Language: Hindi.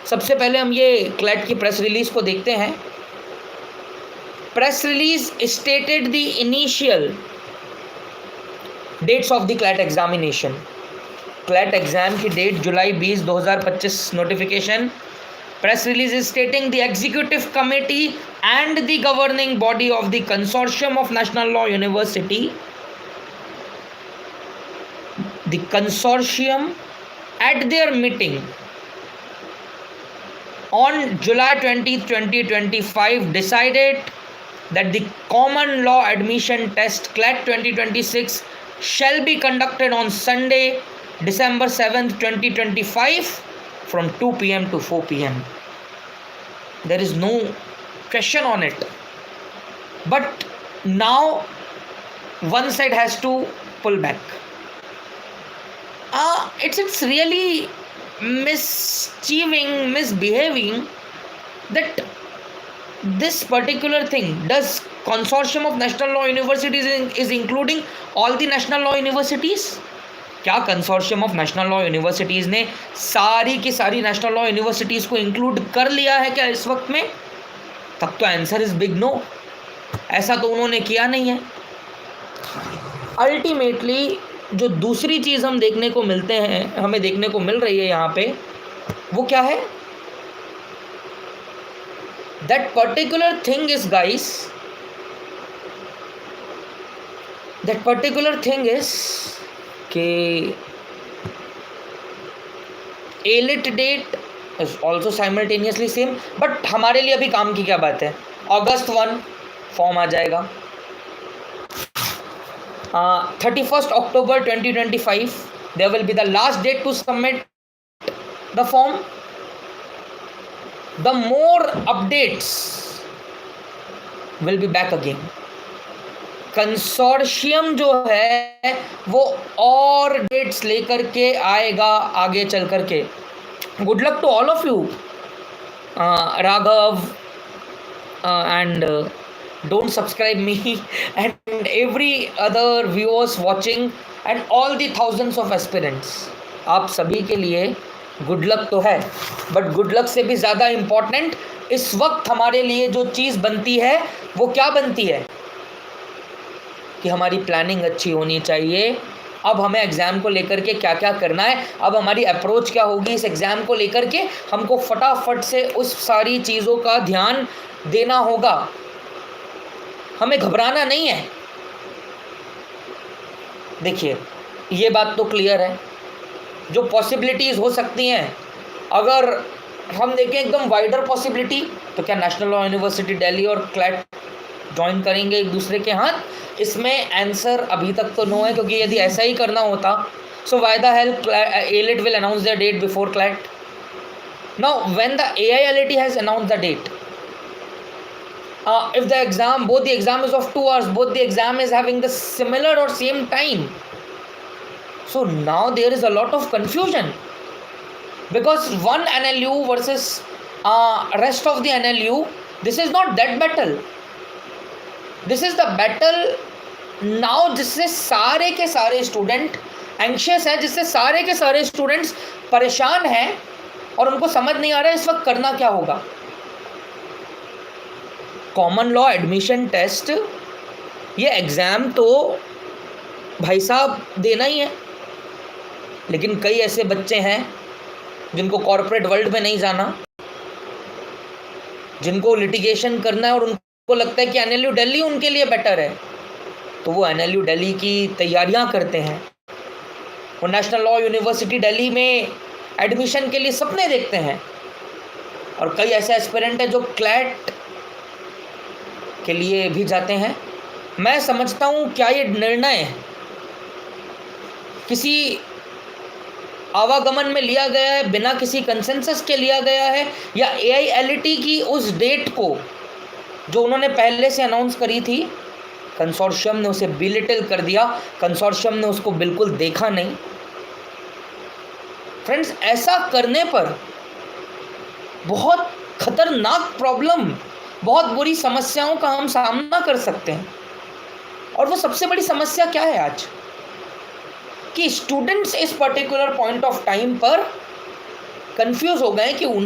सबसे पहले हम ये क्लैट की प्रेस रिलीज को देखते हैं। Press release stated the initial dates of the CLAT examination. CLAT exam की date July 20, 2025 notification. Press release is stating the executive committee and the governing body of the consortium of national law university, the consortium at their meeting on July 20, 2025 decided that the common law admission test CLAT 2026 shall be conducted on Sunday, December 7th, 2025 from 2 p.m. to 4 p.m. There is no question on it. But now one side has to pull back. It's really misbehaving that this particular thing, does consortium of national law universities is including all the national law universities? क्या consortium of national law universities ने सारी की सारी नेशनल लॉ यूनिवर्सिटीज़ को इंक्लूड कर लिया है क्या इस वक्त में? तब तो आंसर इज बिग नो। ऐसा तो उन्होंने किया नहीं है। अल्टीमेटली जो दूसरी चीज़ हम देखने को मिलते हैं, हमें देखने को मिल रही है यहाँ पे, वो क्या है? That particular thing is guys, that particular thing is कि AILET date is also simultaneously same. But हमारे लिए अभी काम की क्या बात है? अगस्त 1 फॉर्म आ जाएगा। 31st October 2025 there will be the last date to submit the form. The more updates will be back again. Consortium जो है वो और डेट्स लेकर के आएगा आगे चल कर के। Good luck to all of you, Raghav, and don't subscribe me and every other viewers watching and all the thousands of aspirants. आप सभी के लिए गुड लक तो है, बट गुड लक से भी ज़्यादा इम्पॉर्टेंट इस वक्त हमारे लिए जो चीज़ बनती है वो क्या बनती है कि हमारी प्लानिंग अच्छी होनी चाहिए। अब हमें एग्ज़ाम को लेकर के क्या क्या करना है, अब हमारी अप्रोच क्या होगी इस एग्ज़ाम को लेकर के, हमको फटाफट से उस सारी चीज़ों का ध्यान देना होगा। हमें घबराना नहीं है। देखिए ये बात तो क्लियर है, जो पॉसिबिलिटीज़ हो सकती हैं, अगर हम देखें एकदम वाइडर पॉसिबिलिटी, तो क्या नेशनल लॉ यूनिवर्सिटी दिल्ली और क्लैट ज्वाइन करेंगे एक दूसरे के हाथ? इसमें आंसर अभी तक तो नो है, क्योंकि यदि ऐसा ही करना होता so why the hell AILET will announce their date before CLAT? Now when the AILET has announced the date, if the exam, both the exam is of 2 hours, both the exam is having the similar or same time, so now there is a lot of confusion, because one NLU versus rest of the NLU, this is not that battle, this is the battle now जिससे सारे के सारे स्टूडेंट एंग्शियस हैं, जिससे सारे के सारे स्टूडेंट्स परेशान हैं और उनको समझ नहीं आ रहा है इस वक्त करना क्या होगा। कॉमन लॉ एडमिशन टेस्ट, ये एग्ज़ाम तो भाई साहब देना ही है, लेकिन कई ऐसे बच्चे हैं जिनको कॉर्पोरेट वर्ल्ड में नहीं जाना, जिनको लिटिगेशन करना है और उनको लगता है कि NLU दिल्ली उनके लिए बेटर है, तो वो NLU दिल्ली की तैयारियां करते हैं, वो नेशनल लॉ यूनिवर्सिटी दिल्ली में एडमिशन के लिए सपने देखते हैं। और कई ऐसे एस्पिरेंट हैं जो क्लैट के लिए भी जाते हैं। मैं समझता हूँ क्या ये निर्णय किसी आवागमन में लिया गया है, बिना किसी कंसेंसस के लिया गया है, या AILET की उस डेट को जो उन्होंने पहले से अनाउंस करी थी, कंसोर्शियम ने उसे बिलिटिल कर दिया, कंसोर्शियम ने उसको बिल्कुल देखा नहीं। फ्रेंड्स, ऐसा करने पर बहुत खतरनाक प्रॉब्लम, बहुत बुरी समस्याओं का हम सामना कर सकते हैं। और वो सबसे बड़ी समस्या क्या है आज, कि स्टूडेंट्स इस पर्टिकुलर पॉइंट ऑफ टाइम पर कंफ्यूज हो गए कि उन्हें